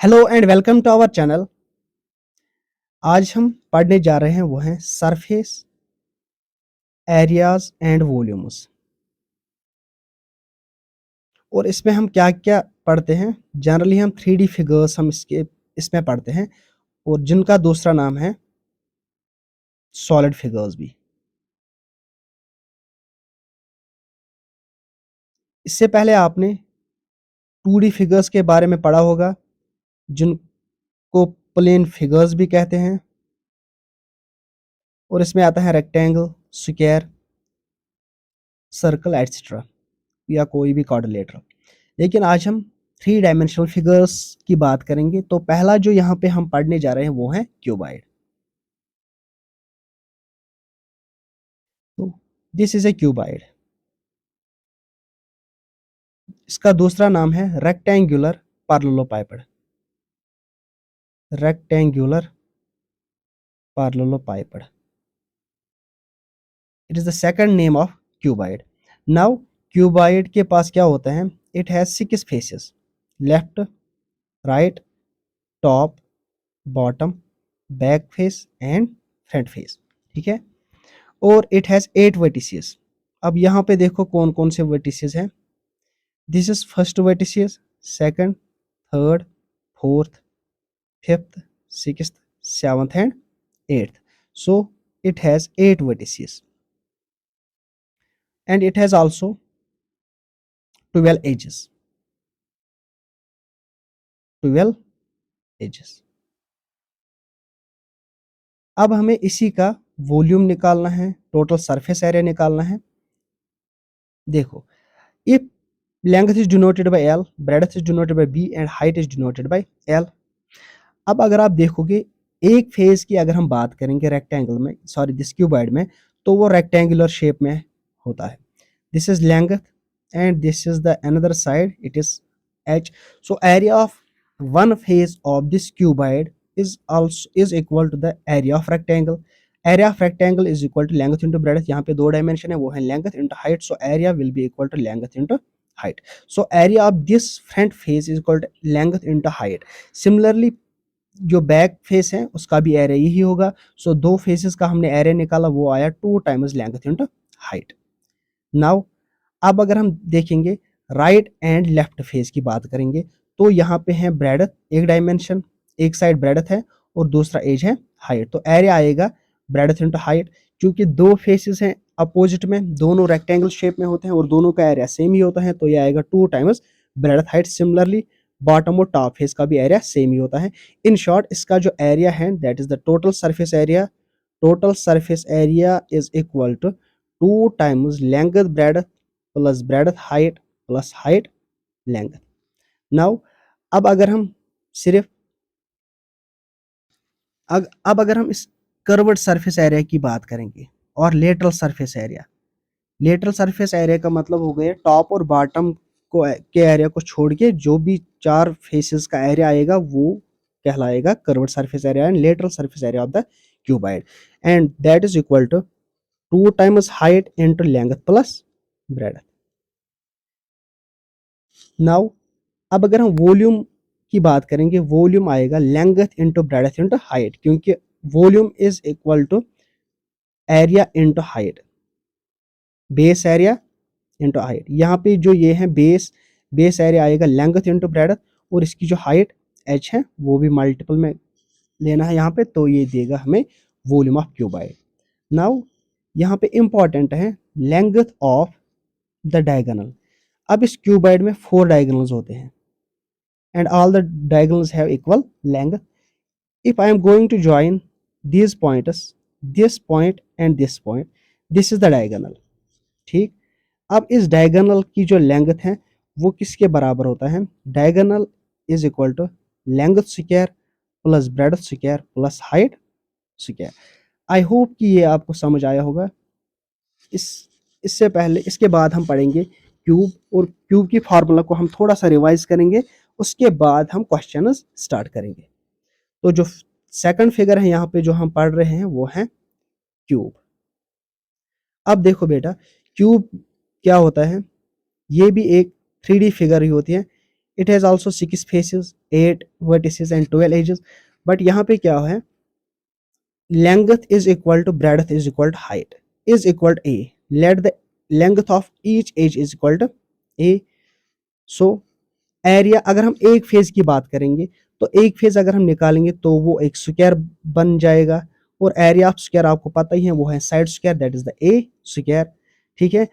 Hello and welcome to our channel. आज हम पढ़ने जा रहे हैं वो हैं सरफेस एरियाज एंड वॉल्यूम्स। और इसमें हम क्या क्या पढ़ते हैं। जनरली हम 3D फिगर्स हम इसमें पढ़ते हैं और जिनका दूसरा नाम है सॉलिड फिगर्स भी। इससे पहले आपने 2D फिगर्स के बारे में पढ़ा होगा जिनको प्लेन फिगर्स भी कहते हैं। और इसमें आता है रेक्टेंगल, स्क्वायर, सर्कल एटसेट्रा या कोई भी क्वाड्रिलेटरल। लेकिन आज हम 3 डायमेंशनल फिगर्स की बात करेंगे। तो पहला जो यहाँ पे हम पढ़ने जा रहे हैं वो है क्यूबाइड। तो दिस इज ए क्यूबाइड। इसका दूसरा नाम है rectangular parallelepiped. Rectangular parallelepiped, it is the second name of cuboid. Now cuboid के पास क्या होता है, it has 6 faces, left, right, top, bottom, back face and front face. ठीक है। और इट हैज 8 वर्टिसेस। अब यहाँ पे देखो कौन कौन से वर्टिसेस हैं। This is first vertices, second, third, fourth, fifth, sixth, seventh and eighth. So it has 8 vertices and it has also 12 edges. 12 edges. अब हमें इसी का वॉल्यूम निकालना है, टोटल सरफेस एरिया निकालना है। देखो, if length is denoted by L, breadth is denoted by B and height is denoted by L. अब अगर आप देखोगे एक फेज की अगर हम बात करेंगे रेक्टेंगल में, सॉरी दिस क्यूबॉइड में, तो वो रेक्टेंगुलर शेप में होता है। This is length and this is the another side, it is h. So area of one face of this cuboid is equal to the area of rectangle. Area of rectangle is equal to length into breadth. यहाँ पे 2 dimension है, वो है length into height. So area will be equal to length into height. So area of this front face is equal to length into height. Similarly जो back face है उसका भी area यही होगा। सो दो फेसेस का हमने एरिया निकाला, वो आया 2 times length into height. Now अब अगर हम देखेंगे राइट एंड लेफ्ट फेस की बात करेंगे, तो यहाँ पे है ब्रेडथ, एक डायमेंशन, एक साइड ब्रेडथ है और दूसरा एज है हाइट। तो एरिया आएगा ब्रेडथ इनटू हाइट। क्योंकि दो फेसेस हैं अपोजिट में, दोनों रेक्टेंगल शेप में होते हैं और दोनों का एरिया सेम ही होता है, तो ये आएगा 2 times breadth height. Similarly bottom और टॉप फेस का भी एरिया सेम ही होता है। इन शॉर्ट इसका जो एरिया है that is the total surface area. Total surface area is equal to 2 times length breadth plus breadth height plus height length. Now अब अगर हम सिर्फ अब अगर हम इस कर्व्ड सरफेस एरिया की बात करेंगे और lateral surface area. Lateral surface area का मतलब हो गया टॉप और बॉटम को के एरिया को छोड़ के जो भी 4 फेसेस का एरिया आएगा वो कहलाएगा curved surface area and lateral surface area of the cuboid, and that is equal to 2 times height into length plus breadth. Now अब अगर हम वॉल्यूम की बात करेंगे, वॉल्यूम आएगा length into breadth into height, क्योंकि volume is equal to area into height, base area into height. यहाँ पे जो ये है बेस एरिया आएगा लेंथ इनटू ब्रेडथ, और इसकी जो हाइट h है वो भी मल्टीपल में लेना है यहाँ पे, तो ये देगा हमें वॉल्यूम ऑफ क्यूबॉइड। नाउ यहाँ पे इंपॉर्टेंट है लेंथ ऑफ द डायगोनल। अब इस क्यूबॉइड में 4 डायगोनल्स होते हैं and all the diagonals have equal length. If I am going to join these points, this point and this point, this is the diagonal. ठीक। अब इस diagonal की जो लेंथ है वो किसके बराबर होता है, diagonal is equal to length square plus breadth square plus height square. I hope कि ये आपको समझ आया होगा। इससे पहले इसके बाद हम पढ़ेंगे क्यूब, और क्यूब की फार्मूला को हम थोड़ा सा रिवाइज करेंगे, उसके बाद हम क्वेश्चन स्टार्ट करेंगे। तो जो सेकंड फिगर है यहाँ पे जो हम पढ़ रहे हैं वो है क्यूब। अब देखो बेटा, क्यूब क्या होता है, ये भी एक 3D फिगर ही होती है। It has also 6 faces, 8 vertices and 12 edges. But यहाँ पे क्या है, length is equal to breadth is equal to height is equal to a, let the length of each edge is equal to a। so area, अगर हम एक phase की बात करेंगे तो एक फेज अगर हम निकालेंगे तो वो एक स्क्वायर बन जाएगा, और एरिया ऑफ स्क्वायर आपको पता ही है वो है side square, that is the A square. ठीक है,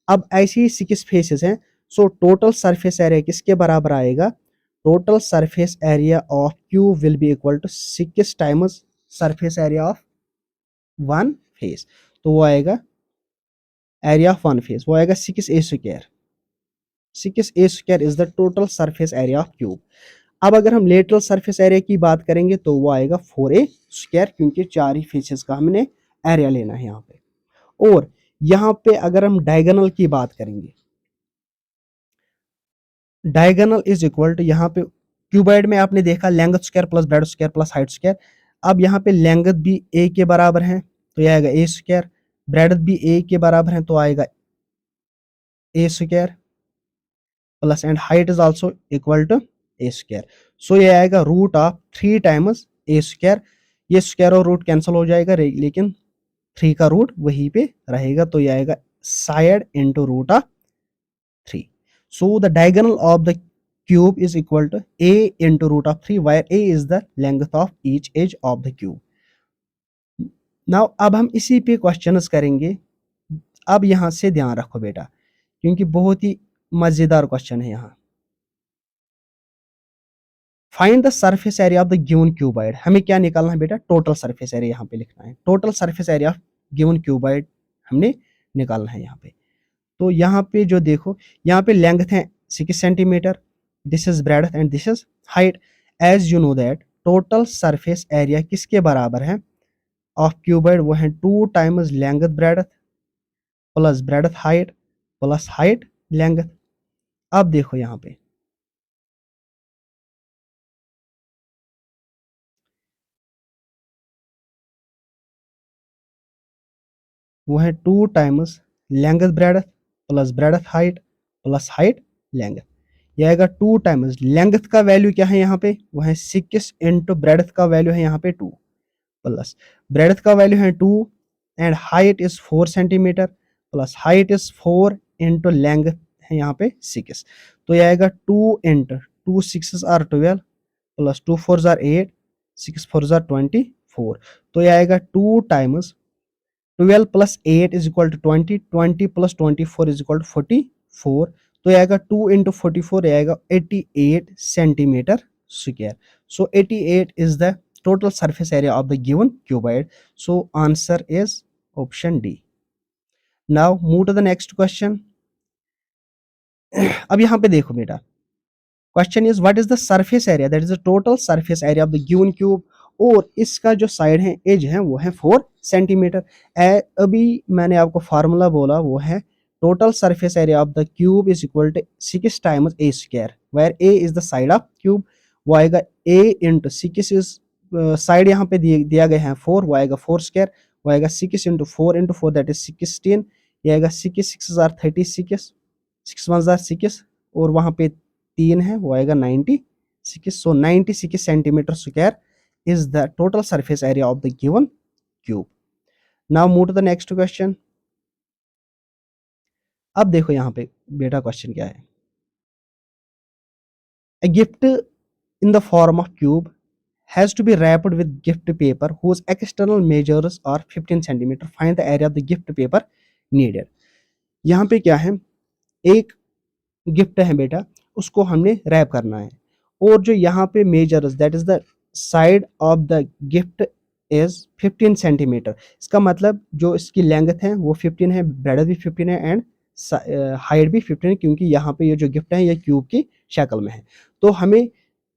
अब ऐसे ही 6 फेसेस हैं, सो टोटल सरफेस एरिया किसके बराबर आएगा, total surface area of cube will be equal to 6 times surface area of one face. तो वो आएगा एरिया ऑफ वन फेस, वो आएगा 6a square. 6a square is the total surface area of cube. अब अगर हम लेटरल सरफेस एरिया की बात करेंगे तो वो आएगा 4a स्क्वायर, क्योंकि 4 ही फेसेस का हमने एरिया लेना है यहाँ पे। और यहाँ पे अगर हम डायगोनल की बात करेंगे, डायगोनल इज इक्वल टू, यहाँ पे क्यूबॉइड में आपने देखा length square plus bread square plus height square. अब यहाँ पे लेंथ भी a के बराबर है तो यह आएगा a स्क्वायर, ब्रेड भी a के बराबर है तो आएगा a square plus and height is also equal to a square. So ये आएगा root of 3 times a square. ये स्क्वायर और रूट कैंसिल हो जाएगा, लेकिन 3 का रूट वहीं पे रहेगा, तो ये आएगा side into root of 3। So the diagonal of the cube is equal to a into root of 3 where a is the length of each edge of the cube। now अब हम इसी पे क्वेश्चंस करेंगे। अब यहां से ध्यान रखो बेटा, क्योंकि बहुत ही मजेदार क्वेश्चन है यहाँ। Find the surface area of the given cuboid. हमें क्या निकालना है बेटा, टोटल सरफेस एरिया यहाँ पे लिखना है, total surface area of given cuboid हमने निकालना है यहाँ पे। तो यहाँ पे जो देखो, यहाँ पे लेंथ है 6 centimetre, this is breadth and this is height. As you know that total surface area किसके बराबर है ऑफ क्यूबॉइड, वो है 2 times length breadth plus breadth height plus height length. अब देखो यहाँ पे वो है 2 times length breadth plus breadth height plus height length. यह आएगा 2 टाइम्स लेंथ का वैल्यू क्या है यहाँ पे, वो है 6 इंटू ब्रेड्थ का वैल्यू है यहाँ पे 2 प्लस ब्रेड्थ का वैल्यू है 2 and height is 4 centimetre plus height is 4 into length है यहाँ पे 6। तो यह आएगा 2 into 2 6 are 12 plus 2 4 are 8 6 4 are 24। तो यह आएगा 2 times 12 plus 8 is equal to 20, 20 plus 24 is equal to 44। तो यह आएगा 2 इंटू 44, यह आएगा 88 centimetre square. So 88 is the total surface area of the given cuboid, so answer is option D। now move to the next question। अब यहाँ पे देखो बेटा, question is what is the surface area, that is the total surface area of the given cube, और इसका जो side है as है वो है 4 सेंटीमीटर। अभी मैंने आपको फार्मूला बोला, वो है total surface area of the cube is equal to 6 times a square, where a is the side of cube. वो आएगा a इंटू 6 इज साइड यहाँ पे दिया गया है 4, वो आएगा 4 स्क्वायर, वो आएगा 6 इंटू 4 दैट इज 16। ये आएगा 6 6 आर 36, 6 1 आर 6, और वहाँ पे 3 है, वो आएगा 96। So 96 centimetre square is the total surface area of the given cube. Now move to the next question. अब देखो यहाँ पे बेटा क्वेश्चन क्या है, a gift in the form of cube has to be wrapped with gift paper whose external measures are 15 centimeter, find the area of the gift paper needed। यहाँ पे क्या है, एक गिफ्ट है बेटा, उसको हमने रैप करना है, और जो यहाँ पे measures that is the side of the gift is 15 centimetre. इसका मतलब जो इसकी लेंथ है वो 15 है, ब्रेड्थ भी 15 है एंड हाइट भी 15 है, क्योंकि यहाँ पे ये जो गिफ्ट है ये क्यूब की शक्ल में है। तो हमें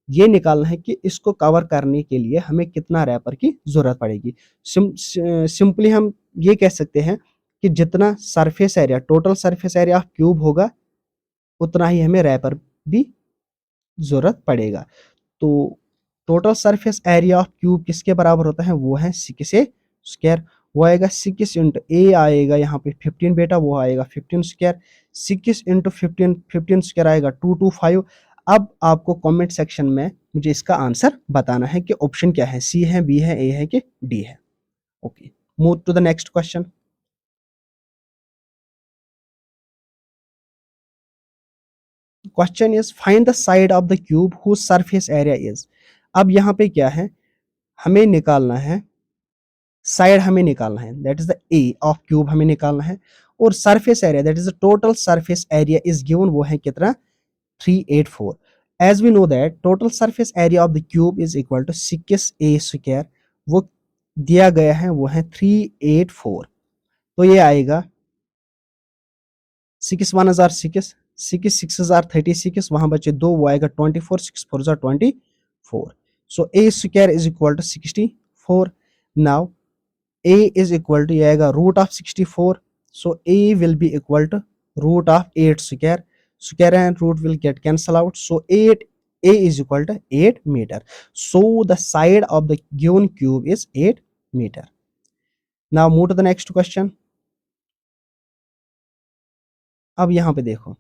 ये निकालना है कि इसको कवर करने के लिए हमें कितना रैपर की जरूरत पड़ेगी। सिंपली हम ये कह सकते हैं कि जितना surface area, total surface area of cube होगा, उतना ही हमें रैपर भी जरूरत पड़ेगा। तो total surface area of cube किसके बराबर होता है, वो है 6a स्क्वायर। वो आएगा 6 इंटू ए आएगा यहाँ पे 15 बेटा, वो आएगा 15 स्क्वायर, 6 इंटू 15 15 स्क्वायर आएगा 225। अब आपको कमेंट सेक्शन में मुझे इसका आंसर बताना है कि ऑप्शन क्या है, सी है, बी है, ए है कि डी है। Okay, move to the next question. Question is find the side of the cube whose surface area is. अब यहाँ पे क्या है, हमें निकालना है साइड, हमें निकालना है that is the a of cube हमें निकालना है, और surface area that is the total surface area is given, वो है कितना 384। As we know that total surface area of the cube is equal to 6a square, वो दिया गया है वो है 384। तो ये आएगा 6 1 हजार 6, 6 6 हजार 36, वहां बचे 2, वो आएगा 24, 6 4 हजार 24। So A square is equal to 64। Now a is equal to ये आएगा root of 64, so a will be equal to root of 8 square, square and root will get cancel out, so 8 a is equal to 8 meter, so the side of the given cube is 8 meter. Now move to the next question. अब यहाँ पे देखो,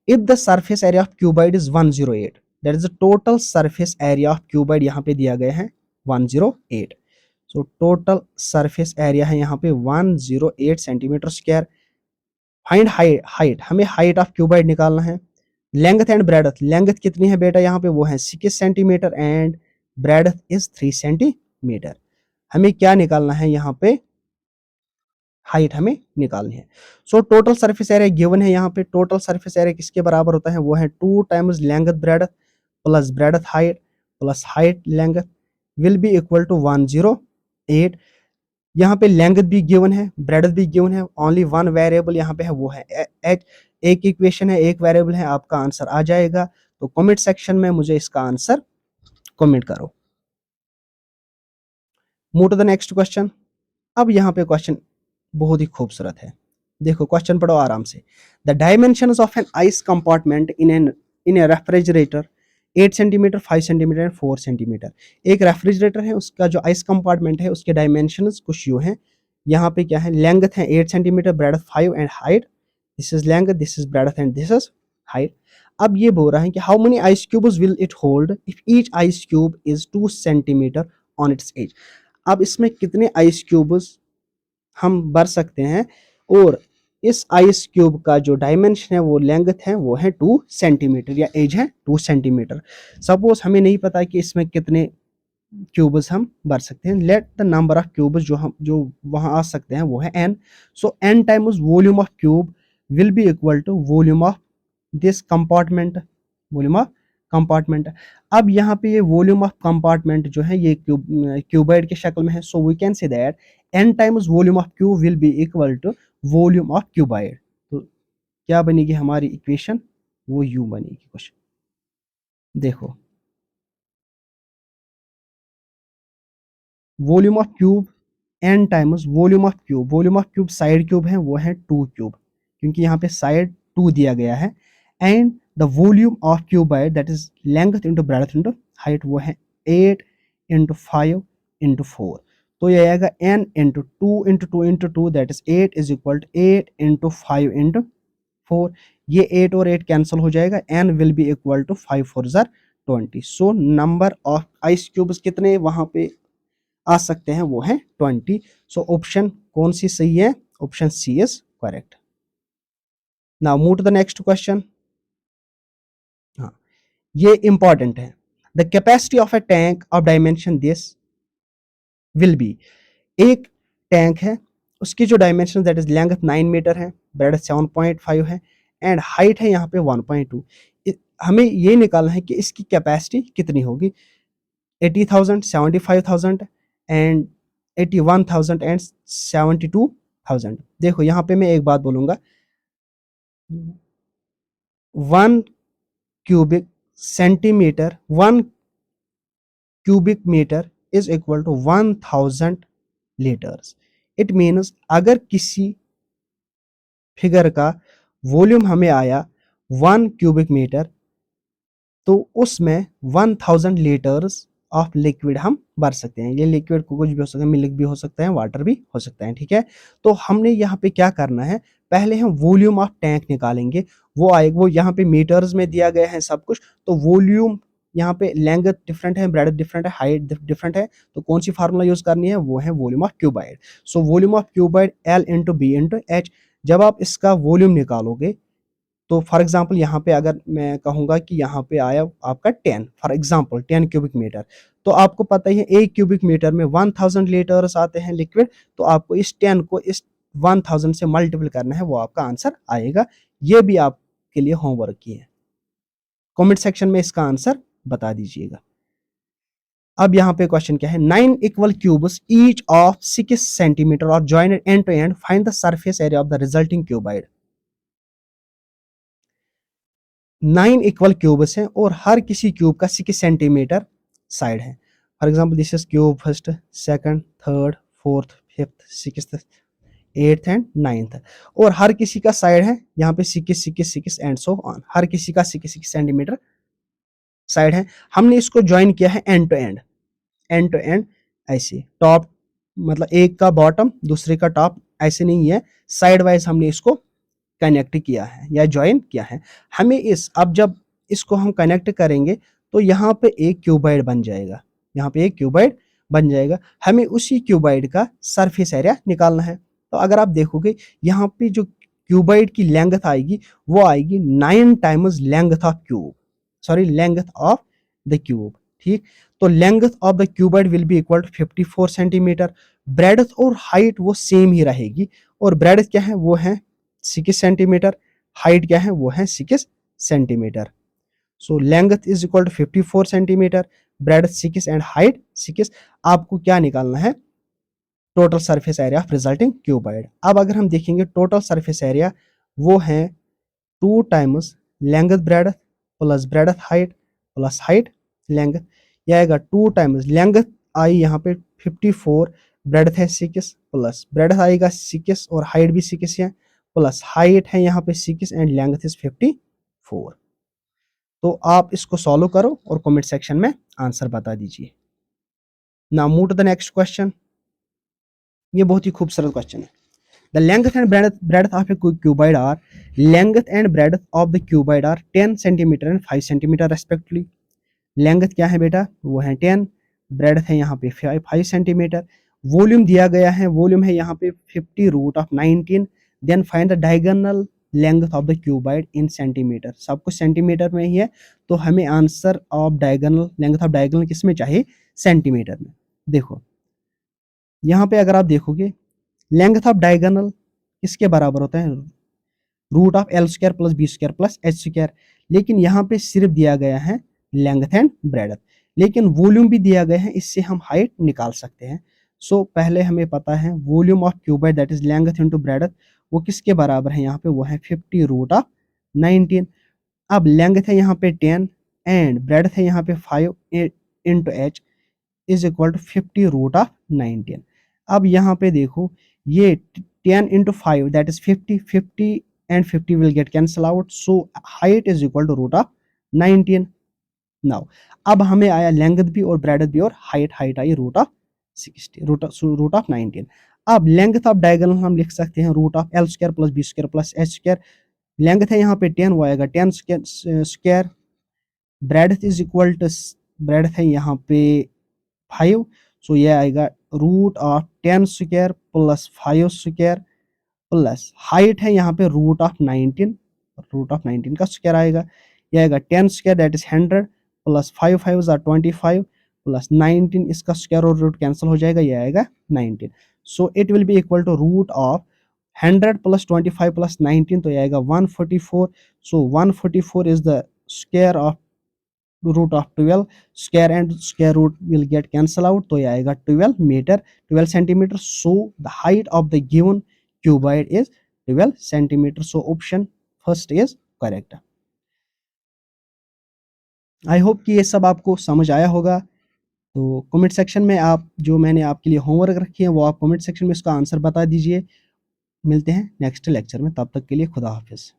if the surface area of cuboid is 108, that is the total surface area of cuboid, यहाँ पे दिया गया है 108, so total surface area है यहाँ पे 108 सेंटीमीटर स्क्वायर। फाइंड हाइट, हमें हाइट ऑफ क्यूबॉइड निकालना है। लेंथ एंड ब्रेडथ, लेंथ कितनी है बेटा यहाँ पे, वो है 6 centimetre and breadth is 3 centimetre. हमें क्या निकालना है यहाँ पे, हाइट हमें निकालनी है। So total surface area given है यहाँ पे, टोटल सरफेस एरिया किसके बराबर होता है, वो है 2 times length breadth plus breadth height plus height length will be equal to 108। यहाँ पे लेंथ भी गिवन है, ब्रेडथ भी गिवन है, ओनली वन वेरिएबल यहाँ पे है वो है एच। एक इक्वेशन है, एक वेरिएबल है, आपका आंसर आ जाएगा। तो कमेंट सेक्शन में मुझे इसका आंसर कमेंट करो। Move to the next question. अब यहाँ पे क्वेश्चन बहुत ही खूबसूरत है, देखो क्वेश्चन पढ़ो आराम से। The dimensions of an ice compartment in A refrigerator 8 centimetre 5 centimetre and 4 centimetre. एक रेफ्रिजरेटर है, उसका जो आइस कंपार्टमेंट है उसके डायमेंशंस कुछ यूं हैं। यहाँ पे क्या है, लेंथ है 8 centimetre, breadth 5 and height, this is length, this is breadth and this is height. अब ये बोल रहा है कि how many ice cubes will it hold if each ice cube is 2 centimetre on its edge. अब इसमें कितने आइस क्यूब्स हम भर सकते हैं, और इस आइस क्यूब का जो डायमेंशन है वो लेंथ है वो है 2 सेंटीमीटर या एज है 2 सेंटीमीटर। सपोज हमें नहीं पता कि इसमें कितने क्यूब्स हम भर सकते हैं, let the number of cubes जो वहां आ सकते हैं वो है n। So n times volume of cube will be equal to volume of this compartment, volume of compartment. अब यहाँ पे ये वॉल्यूम ऑफ कंपार्टमेंट जो है ये क्यूबॉइड की शक्ल में है, so we can say that n times volume of cube will be equal to volume of cuboid. तो क्या बनेगी हमारी इक्वेशन, वो u बनेगी कुछ, देखो volume of cube n times volume of cube, volume of cube side cube है वो है 2 क्यूब, क्योंकि यहाँ पे साइड 2 दिया गया है, and the volume of cuboid that is length into breadth into height, वो है 8 इंटू 5 इंटू 4। तो ये आएगा n into 2 into 2 into 2 that is 8 is equal to 8 into 5 into 4। ये 8 और 8 कैंसिल हो जाएगा, n will be equal to 5 4 जार 20। So number of ice cubes कितने वहां पे आ सकते हैं वो है 20। सो ऑप्शन कौन सी सही है, option C is correct. Now move to the next question. हाँ, ये इंपॉर्टेंट है। The capacity of a tank of dimension this will be, एक टैंक है उसकी जो dimension that is length 9 metre है, ब्रेडथ 7.5 है एंड हाइट है यहाँ पे 1.2। हमें ये निकालना है कि इसकी कैपेसिटी कितनी होगी, 80,000, 75,000 एंड 81,000 एंड 72,000। देखो यहाँ पे मैं एक बात बोलूंगा, 1 cubic centimetre 1 cubic metre is equal to 1000 litres. It means अगर किसी फिगर का वॉल्यूम हमें आया 1 क्यूबिक मीटर, तो उसमें 1000 लीटर्स ऑफ लिक्विड हम भर सकते हैं। ये लिक्विड को कुछ भी हो सकता है, मिल्क भी हो सकता है, वाटर भी हो सकता है, ठीक है। तो हमने यहाँ पे क्या करना है, पहले हम वॉल्यूम ऑफ टैंक निकालेंगे, वो आएगा, वो यहाँ पे मीटर्स में दिया गया है सब कुछ। तो वॉल्यूम यहाँ पे लेंथ डिफरेंट है, ब्रेड्थ डिफरेंट है, हाइट डिफरेंट है, तो कौन सी फार्मूला यूज करनी है, वो है volume of cuboid. So volume of cuboid L into B into H. जब आप इसका वॉल्यूम निकालोगे तो फॉर एग्जांपल यहाँ पे अगर मैं कहूँगा कि यहाँ पे आया आपका 10, फॉर एग्जांपल 10 क्यूबिक मीटर, तो आपको पता ही है 1 क्यूबिक मीटर में 1000 लीटर्स आते हैं लिक्विड, तो आपको इस 10 को इस 1000 से मल्टीपल करना है, वो आपका आंसर आएगा। ये भी आपके लिए होमवर्क की है, कमेंट सेक्शन में इसका आंसर बता दीजिएगा। अब यहाँ पे क्वेश्चन क्या है, 9 equal cubes each of 6 centimetre और jointed end to end, find the surface area of the resulting cuboid. 9 equal cubes हैं और हर किसी क्यूब का 6 सेंटीमीटर साइड है। For example this is cube first, second, third, fourth, fifth, sixth, eighth and ninth, और हर किसी का साइड है यहाँ पे 6 एंड सो ऑन, हर किसी का 6 सेंटीमीटर साइड है। हमने इसको ज्वाइन किया है end to end, end to end ऐसे, टॉप मतलब एक का बॉटम दूसरे का टॉप, ऐसे नहीं है, साइड वाइज हमने इसको कनेक्ट किया है या ज्वाइन किया है। हमें अब जब इसको हम कनेक्ट करेंगे तो यहाँ पे एक क्यूबाइड बन जाएगा, यहाँ पे एक क्यूबाइड बन जाएगा। हमें उसी क्यूबाइड का सरफेस एरिया निकालना है। तो अगर आप देखोगे यहाँ पे जो क्यूबाइड की लेंथ आएगी वो आएगी 9 times length of cube, sorry length of the cube, ठीक। तो length of the cuboid will be equal to 54 centimetre. Breadth और हाइट वो सेम ही रहेगी, और ब्रेड्थ क्या है, वो है 6 सेंटीमीटर, हाइट क्या है, वो है 6 centimetre. So length is equal to 54 centimetre, breadth 6 and height 6। आपको क्या निकालना है, total surface area of resulting cuboid. अब अगर हम देखेंगे टोटल सरफेस एरिया वो है 2 times length breadth plus breadth height plus height length, यह आएगा 2 टाइम्स लेंथ आई यहाँ पे 54, ब्रेड्थ है 6 प्लस ब्रेड्थ आएगा 6 और हाइट भी 6 है, प्लस हाइट है यहाँ पे 6 एंड लेंथ इज 54। तो आप इसको सॉल्व करो और कमेंट सेक्शन में आंसर बता दीजिए। Now move to the next question. ये बहुत ही खूबसूरत क्वेश्चन है। The length and breadth of a cuboid are, length and breadth of the cuboid are 10 centimetre and 5 centimetre respectively. Length क्या है बेटा, वो है 10, ब्रेड्थ है यहाँ पे 5 सेंटीमीटर। वॉल्यूम दिया गया है, वॉल्यूम है यहाँ पे 50 root of 19। Then find the diagonal length of the cuboid in centimetre, सब कुछ सेंटीमीटर में ही है, तो हमें answer of diagonal, length of diagonal किस में चाहिए, सेंटीमीटर में। देखो यहाँ पे अगर आप देखोगे लेंथ ऑफ डायगोनल किसके बराबर होता है, root of L square plus B square plus H square, लेकिन यहाँ पे सिर्फ दिया गया है लेंथ एंड ब्रेड्थ, लेकिन वॉल्यूम भी दिया गया है, इससे हम हाइट निकाल सकते हैं। सो पहले हमें पता है volume of cuboid that is length into breadth, वो किसके बराबर है यहाँ पे, वो है 50 रूट ऑफ 19। अब लेंथ है यहाँ पे 10 एंड ब्रेड्थ है यहाँ पे 5 into H is equal to 50 root of 19। अब यहाँ पे देखो ये 10 into 5 that is 50, 50 and 50 will get cancel out, so height is equal to root of 19। now अब हमें आया लेंथ भी और ब्रेड्थ भी और height I root of 60, root of 19। अब लेंथ ऑफ डायगोनल हम लिख सकते हैं root of L square plus B square plus H square. Length है यहाँ पे 10, वो आएगा 10 square, breadth is equal to, breadth है यहाँ पे 5, सो ये आएगा root of 10 square plus 5 square plus height है यहाँ पे रूट ऑफ 19, रूट ऑफ 19 का स्क्वायर आएगा, ये आएगा 10 square that is 100 plus 5 5 are 25 plus 19, इसका स्क्वायर और रूट कैंसिल हो जाएगा, ये आएगा 19। So it will be equal to root of 100 plus 25 plus 19, तो ये आएगा 144। So 144 is the square of root of 12, square and square root will get cancel out, तो ये आएगा 12 metre, 12 centimetre. So the height of the given cuboid is 12 centimetre. So option first is correct. I hope कि ये सब आपको समझ आया होगा। तो कमेंट सेक्शन में आप जो मैंने आपके लिए होमवर्क रखी है वो आप कमेंट सेक्शन में इसका आंसर बता दीजिए। मिलते हैं नेक्स्ट लेक्चर में, तब तक के लिए खुदा हाफिज।